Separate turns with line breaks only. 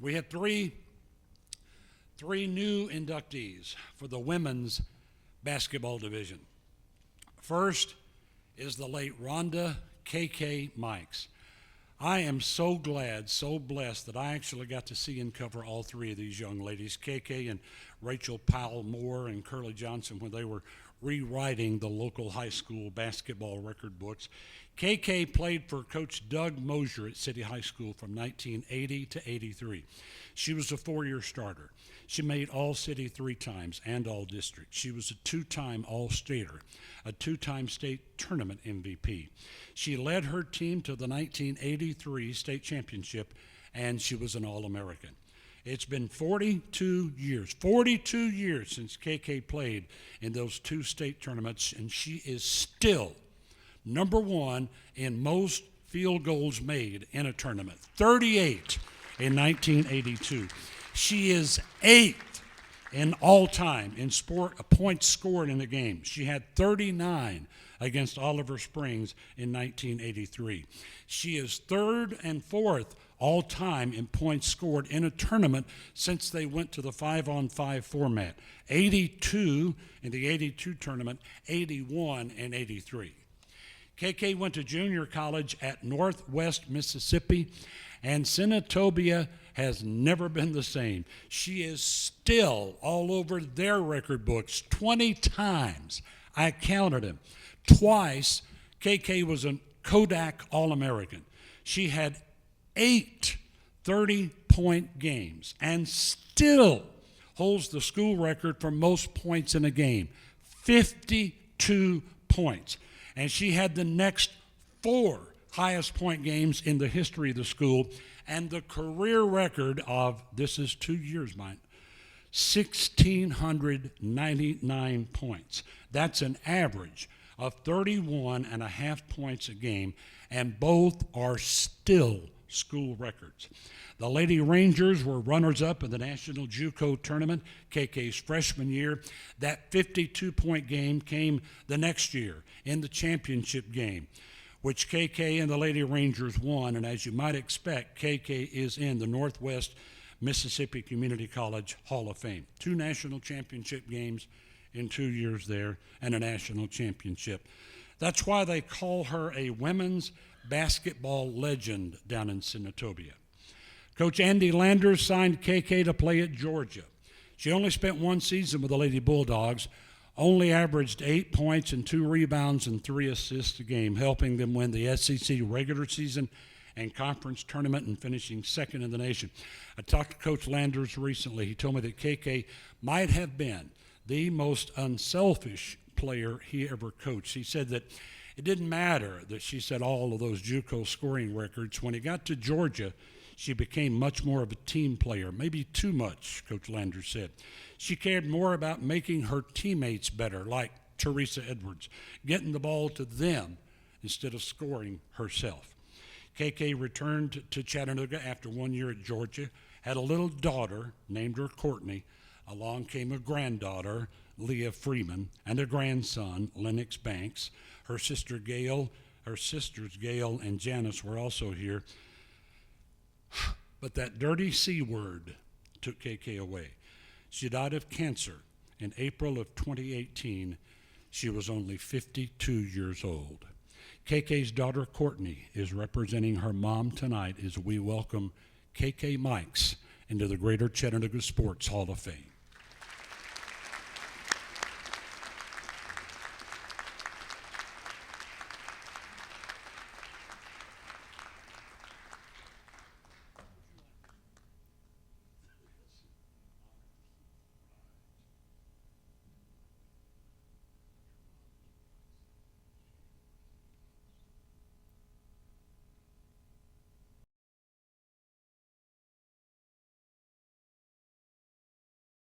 We had three new inductees for the women's basketball division. First is the late Rhonda KK Mikes. I am so glad, so blessed that I actually got to see and cover all three of these young ladies, KK and Rachel Powell Moore and Curly Johnson, when they were rewriting the local high school basketball record books. KK played for Coach Doug Mosier at City High School from 1980 to 83. She was a four-year starter. She made All-City 3 times and All-District. She was a two-time All-Stater, a two-time state tournament MVP. She led her team to the 1983 state championship, and she was an All-American. It's been 42 years since KK played in those two state tournaments, and she is still number one in most field goals made in a tournament, 38 in 1982. She is 8th in all time in points scored in a game. She had 39 against Oliver Springs in 1983. She is 3rd and 4th all time in points scored in a tournament since they went to the 5-on-5 format. 82 in the 82 tournament, 81 in 83. KK went to junior college at Northwest Mississippi, and Senatobia has never been the same. She is still all over their record books 20 times. I counted them. Twice, KK was a Kodak All-American. She had 8 30-point games and still holds the school record for most points in a game, 52 points. And she had the next 4 highest point games in the history of the school, and the career record of, this is 2 years, mine, 1,699 points. That's an average of 31 and a half points a game, and both are still school records. The Lady Rangers were runners-up in the National JUCO Tournament, KK's freshman year. That 52-point game came the next year in the championship game, which KK and the Lady Rangers won, and as you might expect, KK is in the Northwest Mississippi Community College Hall of Fame. 2 national championship games in 2 years there, and a national championship. That's why they call her a women's basketball legend down in Senatobia. Coach Andy Landers signed KK to play at Georgia. She only spent 1 season with the Lady Bulldogs, only averaged 8 points and 2 rebounds and 3 assists a game, helping them win the SEC regular season and conference tournament and finishing 2nd in the nation. I talked to Coach Landers recently. He told me that KK might have been the most unselfish player he ever coached. He said that it didn't matter that she set all of those JUCO scoring records. When he got to Georgia, she became much more of a team player, maybe too much, Coach Landers said. She cared more about making her teammates better, like Teresa Edwards, getting the ball to them instead of scoring herself. KK returned to Chattanooga after 1 year at Georgia, had a little daughter, named her Courtney. Along came a granddaughter, Leah Freeman, and a grandson, Lennox Banks. Her sisters Gail and Janice were also here. But that dirty C word took KK away. She died of cancer in April of 2018. She was only 52 years old. KK's daughter Courtney is representing her mom tonight as we welcome KK Mikes into the Greater Chattanooga Sports Hall of Fame.